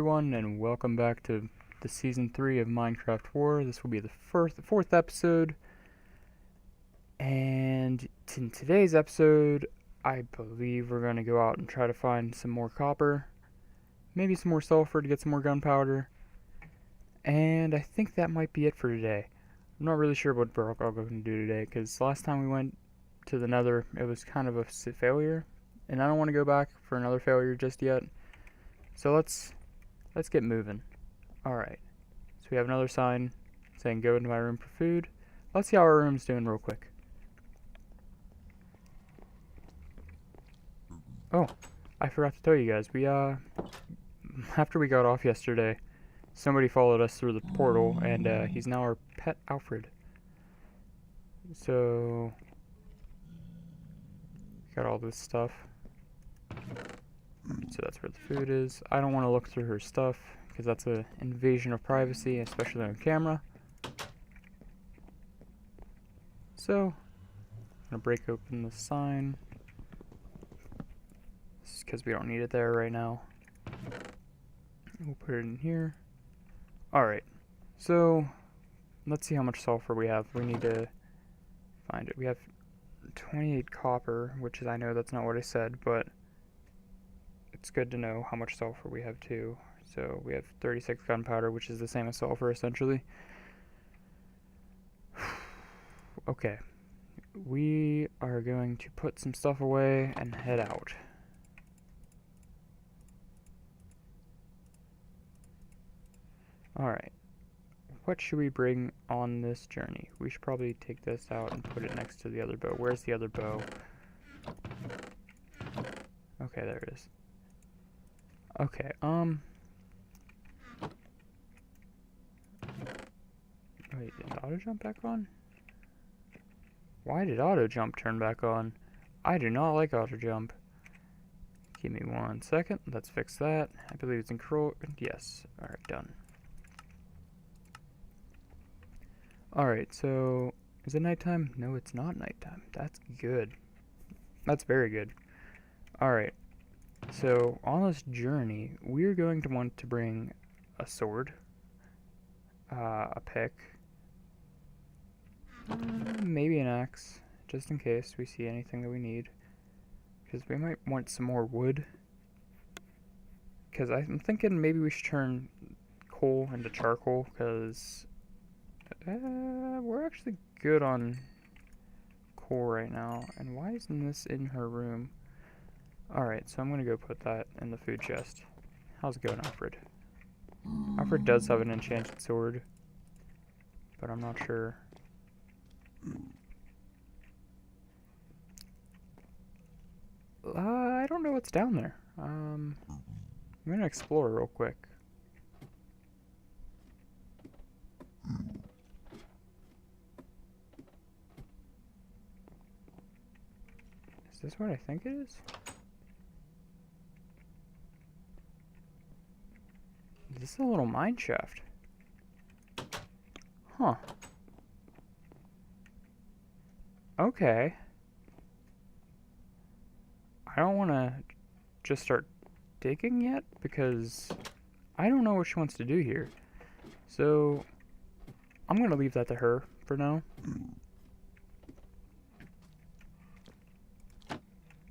everyone, and welcome back to the Season 3 of Minecraft War. This will be the fourth episode, and in today's episode, I believe we're going to go out and try to find some more copper, maybe some more sulfur to get some more gunpowder, and I think that might be it for today. I'm not really sure what we're going to do today, because last time we went to the nether, it was kind of a failure, and I don't want to go back for another failure just yet. So let's get moving. Alright, so we have another sign saying go into my room for food. Let's see how our room's doing real quick. Oh, I forgot to tell you guys, we after we got off yesterday, somebody followed us through the portal, and he's now our pet Alfred. So got all this stuff. So that's where the food is. I don't want to look through her stuff because that's an invasion of privacy, especially on camera. So I'm gonna break open the sign. This is because we don't need it there right now. We'll put it in here. Alright, so let's see how much sulfur we have. We need to find it. We have 28 copper, which is, I know that's not what I said, but it's good to know how much sulfur we have too. So we have 36 gunpowder, which is the same as sulfur essentially. Okay, we are going to put some stuff away and head out. Alright, what should we bring on this journey? We should probably take this out and put it next to the other bow. Where's the other bow? Okay, there it is. Okay, wait, did auto jump back on? Why did auto jump turn back on? I do not like auto jump. Give me 1 second, let's fix that. I believe it's in control, yes, alright, done. Alright, so, is it nighttime? No, it's not nighttime. That's good. That's very good. Alright. So, on this journey, we're going to want to bring a sword, a pick, maybe an axe, just in case we see anything that we need, because we might want some more wood, because I'm thinking maybe we should turn coal into charcoal, because we're actually good on coal right now. And why isn't this in her room? Alright, so I'm gonna go put that in the food chest. How's it going, Alfred? Alfred does have an enchanted sword, but I'm not sure. I don't know what's down there. I'm gonna explore real quick. Is this what I think it is? This is a little mine shaft. Huh. Okay. I don't want to just start digging yet because I don't know what she wants to do here. So I'm going to leave that to her for now.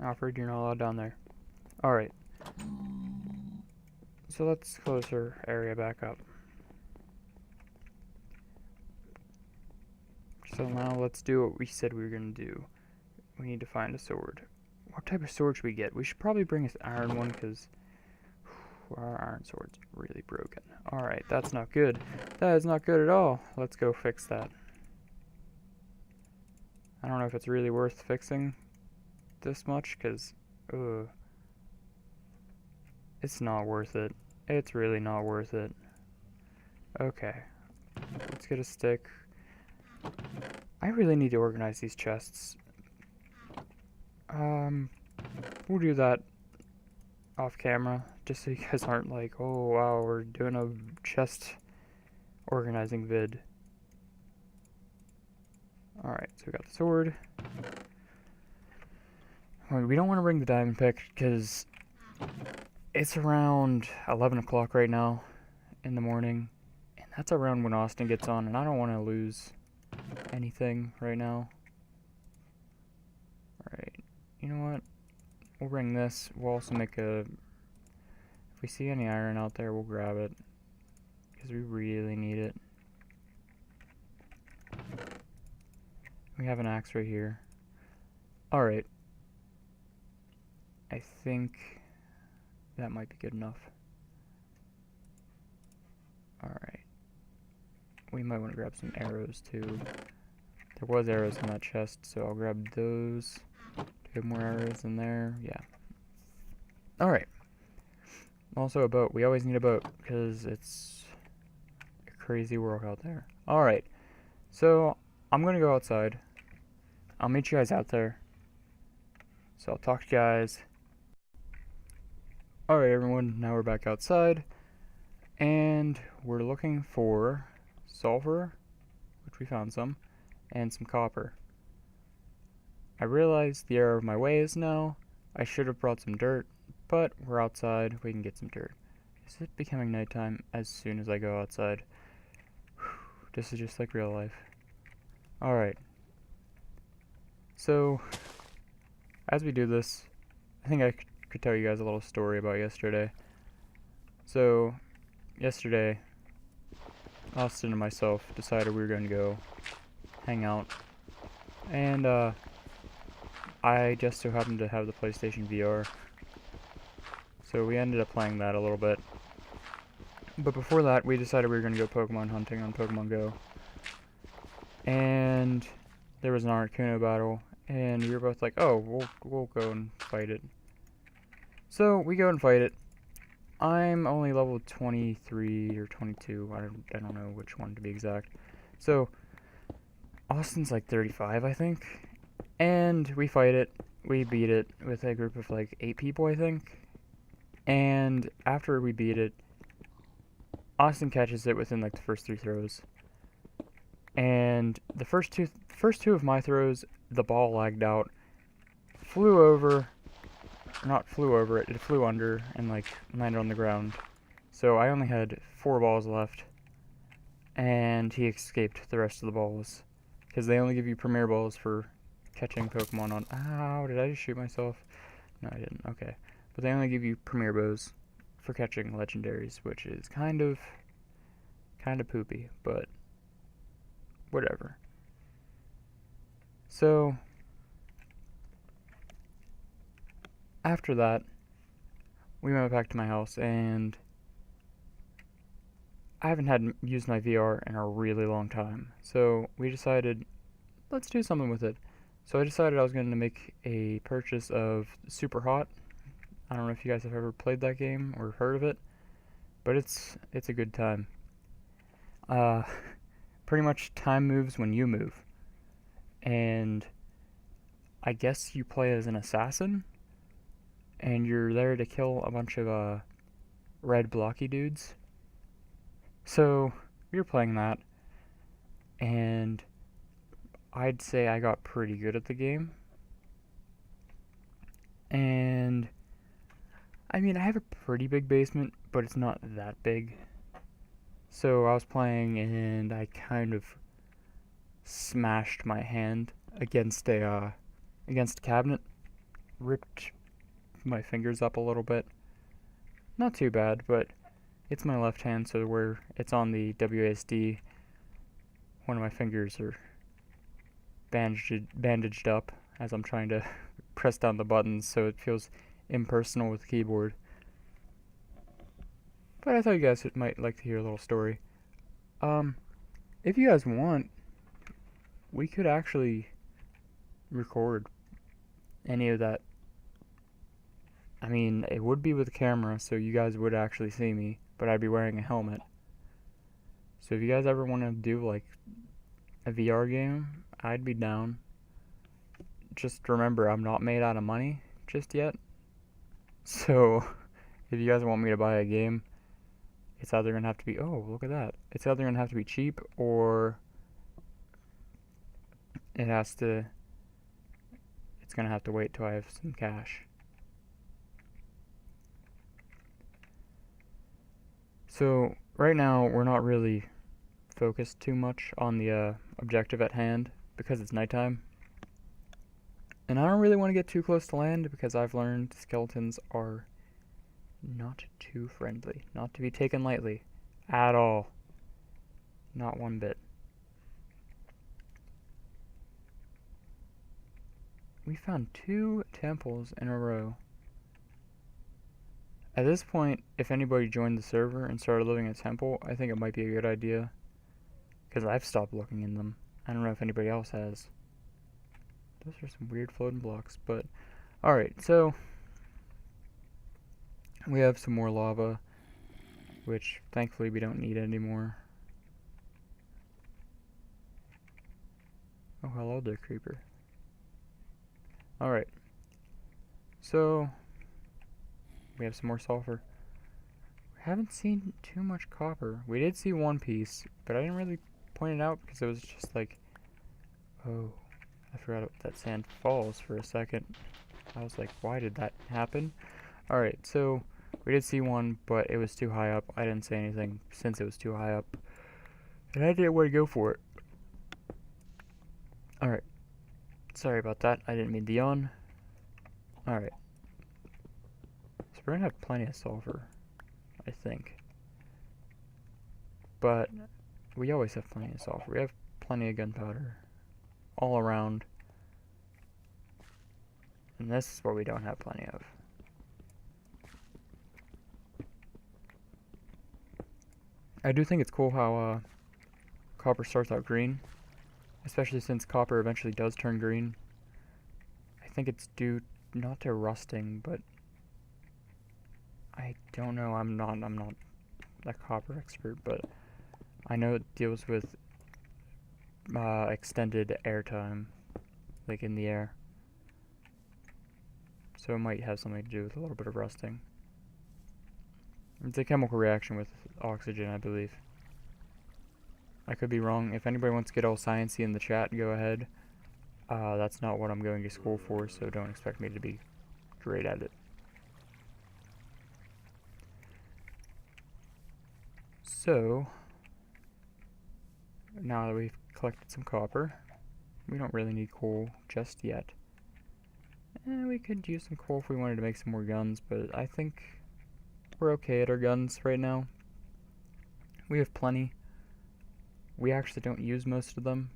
Alfred, you're not allowed down there. Alright. So let's close her area back up. So now let's do what we said we were going to do. We need to find a sword. What type of sword should we get? We should probably bring an iron one because our iron sword's really broken. Alright, that's not good. That is not good at all. Let's go fix that. I don't know if it's really worth fixing this much because it's not worth it. It's really not worth it. Okay, let's get a stick. I really need to organize these chests. We'll do that off camera just so you guys aren't like, oh wow, we're doing a chest organizing vid. Alright, so we got the sword. We don't want to bring the diamond pick because It's around 11 o'clock right now in the morning, and that's around when Austin gets on, and I don't want to lose anything right now. Alright, you know what? We'll bring this. We'll also make a... If we see any iron out there, we'll grab it, because we really need it. We have an axe right here. Alright. I think that might be good enough. Alright. We might want to grab some arrows too. There was arrows in that chest, so I'll grab those. 2 more arrows in there. Yeah. Alright. Also a boat. We always need a boat, because it's a crazy world out there. Alright. So, I'm going to go outside. I'll meet you guys out there. So I'll talk to you guys. Alright everyone, now we're back outside. And we're looking for sulfur, which we found some, and some copper. I realize the error of my ways now. I should have brought some dirt, but we're outside, we can get some dirt. Is it becoming nighttime as soon as I go outside? This is just like real life. Alright. So, as we do this, I think I could tell you guys a little story about yesterday. So, yesterday, Austin and myself decided we were going to go hang out. And, I just so happened to have the PlayStation VR. So we ended up playing that a little bit. But before that, we decided we were going to go Pokemon hunting on Pokemon Go. And there was an Articuno battle, and we were both like, oh, we'll go and fight it. So we go and fight it. I'm only level 23 or 22. I don't know which one to be exact. So Austin's like 35, I think. And we fight it. We beat it with a group of like 8 people, I think. And after we beat it, Austin catches it within like the first 3 throws. And the first two of my throws, the ball lagged out, flew over, not flew over it, it flew under and like landed on the ground. So I only had 4 balls left, and he escaped the rest of the balls, because they only give you premier balls for catching Pokemon on... Ow, did I just shoot myself? No, I didn't. Okay. But they only give you premier bows for catching legendaries, which is kind of poopy, but whatever. So, after that, we went back to my house, and I haven't used my VR in a really long time. So, we decided, let's do something with it. So I decided I was going to make a purchase of Super Hot. I don't know if you guys have ever played that game or heard of it, but it's a good time. Pretty much time moves when you move. And I guess you play as an assassin, and you're there to kill a bunch of red blocky dudes. So we were playing that, and I'd say I got pretty good at the game. And I mean, I have a pretty big basement, but it's not that big. So I was playing, and I kind of smashed my hand against a cabinet, ripped my fingers up a little bit. Not too bad, but it's my left hand, so where it's on the WASD, one of my fingers are bandaged up as I'm trying to press down the buttons, so it feels impersonal with the keyboard. But I thought you guys might like to hear a little story. If you guys want, we could actually record any of that. I mean, it would be with a camera, so you guys would actually see me, but I'd be wearing a helmet. So if you guys ever want to do like a VR game, I'd be down. Just remember, I'm not made out of money just yet. So if you guys want me to buy a game, it's either going to have to be, oh, look at that. It's either going to have to be cheap, or it's going to have to wait till I have some cash. So right now we're not really focused too much on the objective at hand because it's nighttime. And I don't really want to get too close to land because I've learned skeletons are not too friendly, not to be taken lightly at all. Not one bit. We found 2 temples in a row. At this point, if anybody joined the server and started living in a temple, I think it might be a good idea. Because I've stopped looking in them. I don't know if anybody else has. Those are some weird floating blocks, but... Alright, so... we have some more lava, which thankfully we don't need anymore. Oh, hello there, creeper. Alright. So... we have some more sulfur. We haven't seen too much copper. We did see one piece, but I didn't really point it out because it was just like... oh, I forgot that sand falls for a second. I was like, why did that happen? Alright, so we did see one, but it was too high up. I didn't say anything since it was too high up. And I didn't want to go for it. Alright. Sorry about that. I didn't mean to yawn. Alright. So we're gonna have plenty of sulfur, I think. But we always have plenty of sulfur. We have plenty of gunpowder all around. And this is what we don't have plenty of. I do think it's cool how copper starts out green, especially since copper eventually does turn green. I think it's due not to rusting, but I don't know. I'm not a copper expert, but I know it deals with extended airtime, like in the air. So it might have something to do with a little bit of rusting. It's a chemical reaction with oxygen, I believe. I could be wrong. If anybody wants to get all sciencey in the chat, go ahead. That's not what I'm going to school for, so don't expect me to be great at it. So, now that we've collected some copper, we don't really need coal just yet. We could use some coal if we wanted to make some more guns, but I think we're okay at our guns right now. We have plenty. We actually don't use most of them.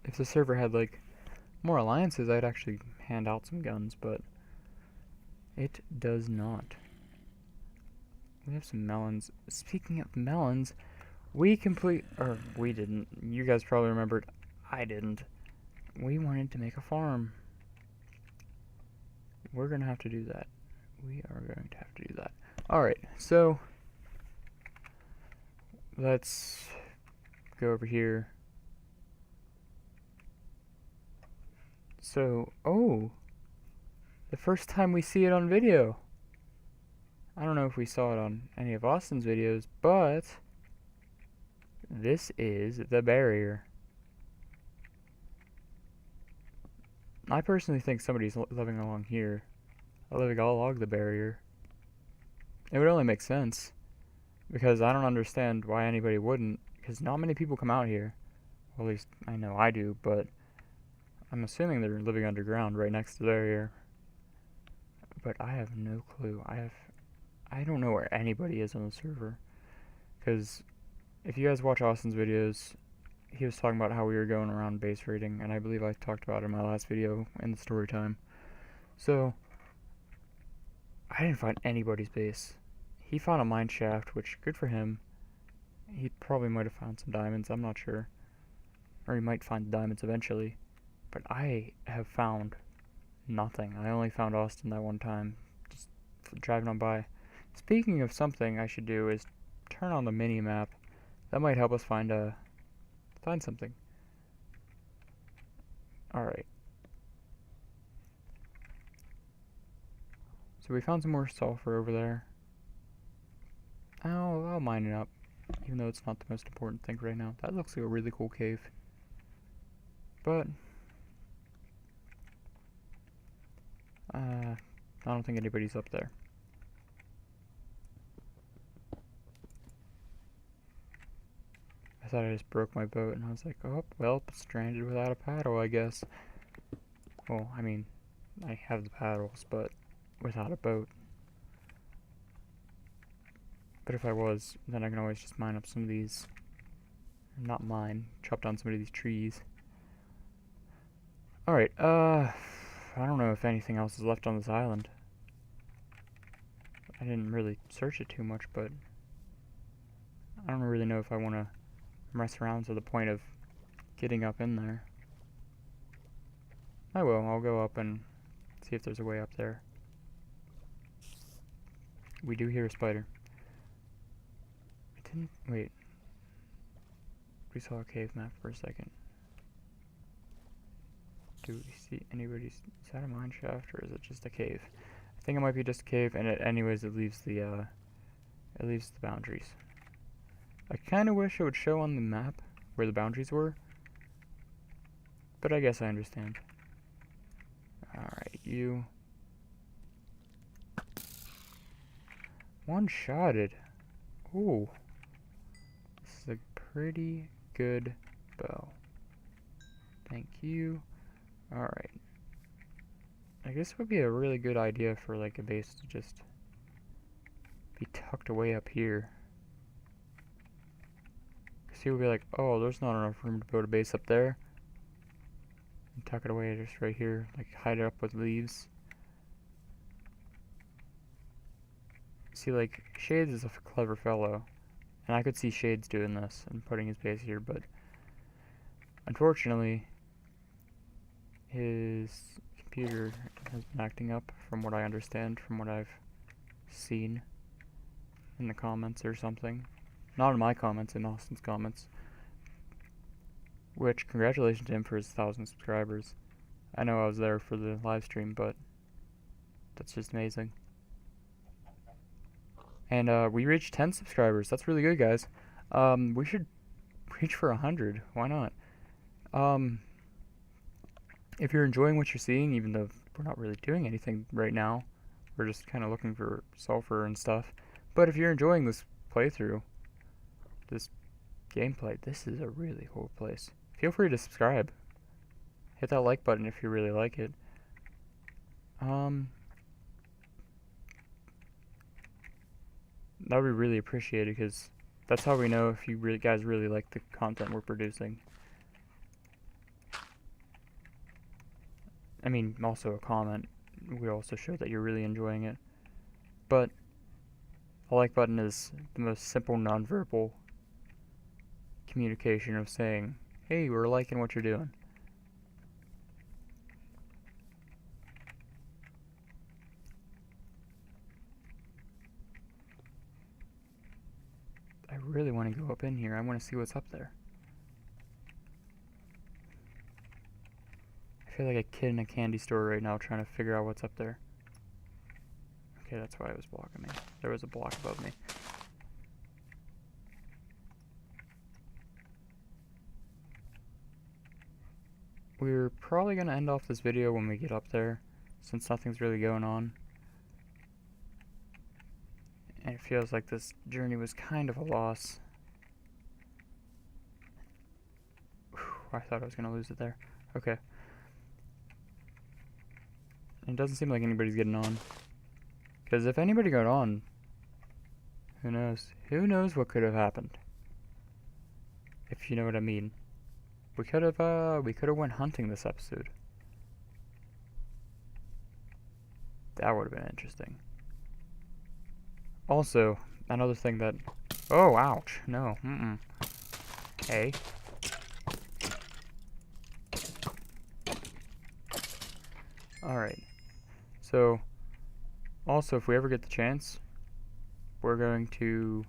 If the server had, like, more alliances, I'd actually hand out some guns, but it does not. We have some melons. Speaking of melons, we didn't. You guys probably remembered. I didn't. We wanted to make a farm. We're gonna have to do that. We are going to have to do that. Alright, so let's go over here. So, oh, the first time we see it on video. I don't know if we saw it on any of Austin's videos, but this is the barrier. I personally think somebody's living along here, living all along the barrier. It would only make sense, because I don't understand why anybody wouldn't, because not many people come out here. Well, at least I know I do, but I'm assuming they're living underground right next to the barrier. But I have no clue. I don't know where anybody is on the server, because if you guys watch Austin's videos, he was talking about how we were going around base raiding, and I believe I talked about it in my last video in the story time. So, I didn't find anybody's base. He found a mine shaft, which, good for him. He probably might have found some diamonds, I'm not sure. Or he might find diamonds eventually. But I have found nothing. I only found Austin that one time, just driving on by. Speaking of something I should do is turn on the mini-map. That might help us find something. Alright. So we found some more sulfur over there. I'll mine it up, even though it's not the most important thing right now. That looks like a really cool cave. But I don't think anybody's up there. thought I just broke my boat, and I was like, oh, well, stranded without a paddle, I guess. Well, I mean, I have the paddles, but without a boat. But if I was, then I can always just mine up some of these. Not mine, chop down some of these trees. Alright, I don't know if anything else is left on this island. I didn't really search it too much, but I don't really know if I want to mess around to the point of getting up in there. I will. I'll go up and see if there's a way up there. We do hear a spider. Wait. We saw a cave map for a second. Do we see anybody? Is that a mine shaft or is it just a cave? I think it might be just a cave, and anyways, it leaves the boundaries. I kind of wish it would show on the map where the boundaries were, but I guess I understand. Alright, you. One-shotted. Ooh. This is a pretty good bow. Thank you. Alright. I guess it would be a really good idea for like a base to just be tucked away up here. Because he would be like, oh, there's not enough room to build a base up there. And tuck it away just right here, like hide it up with leaves. See, like, Shades is a clever fellow, and I could see Shades doing this and putting his base here, but unfortunately, his computer has been acting up, from what I understand, from what I've seen in the comments or something. Not in my comments, in Austin's comments. Which, congratulations to him for his 1,000 subscribers. I know I was there for the live stream, but that's just amazing. And we reached 10 subscribers. That's really good, guys. We should reach for 100. Why not? If you're enjoying what you're seeing, even though we're not really doing anything right now, we're just kind of looking for sulfur and stuff. But if you're enjoying this playthrough, this gameplay, this is a really cool place. Feel free to subscribe. Hit that like button if you really like it. That would be really appreciated, because that's how we know if you guys really like the content we're producing. I mean, also a comment would also show that you're really enjoying it. But the like button is the most simple nonverbal communication of saying, hey, we're liking what you're doing. I really want to go up in here. I want to see what's up there. I feel like a kid in a candy store right now trying to figure out what's up there. Okay, that's why it was blocking me. There was a block above me. We're probably going to end off this video when we get up there, since nothing's really going on. And it feels like this journey was kind of a loss. Whew, I thought I was going to lose it there. Okay. It doesn't seem like anybody's getting on. Because if anybody got on, who knows? Who knows what could have happened? If you know what I mean. We could have went hunting this episode. That would have been interesting. Also, another thing that... Oh, ouch. No. Hey. Alright. So, also, if we ever get the chance, we're going to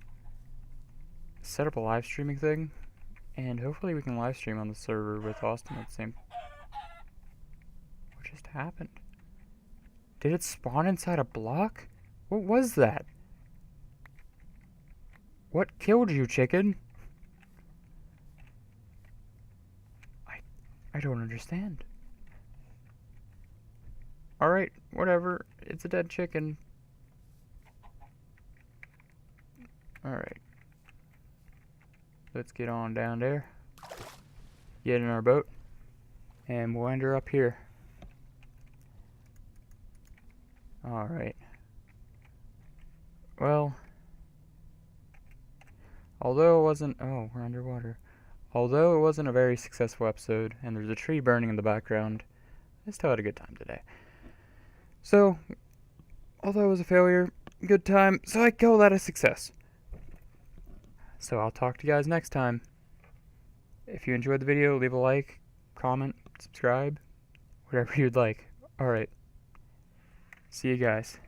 set up a live streaming thing, and hopefully we can live stream on the server with Austin at the same... What just happened? Did it spawn inside a block? What was that? What killed you, chicken? I don't understand. Alright, whatever. It's a dead chicken. Alright. let's get on down there, get in our boat, and we'll end her up here. Alright. Well, although it wasn't... Oh, we're underwater. Although it wasn't a very successful episode, and there's a tree burning in the background, I still had a good time today. So, although it was a failure, good time, so I call that a success. So I'll talk to you guys next time. If you enjoyed the video, leave a like, comment, subscribe, whatever you'd like. Alright. See you guys.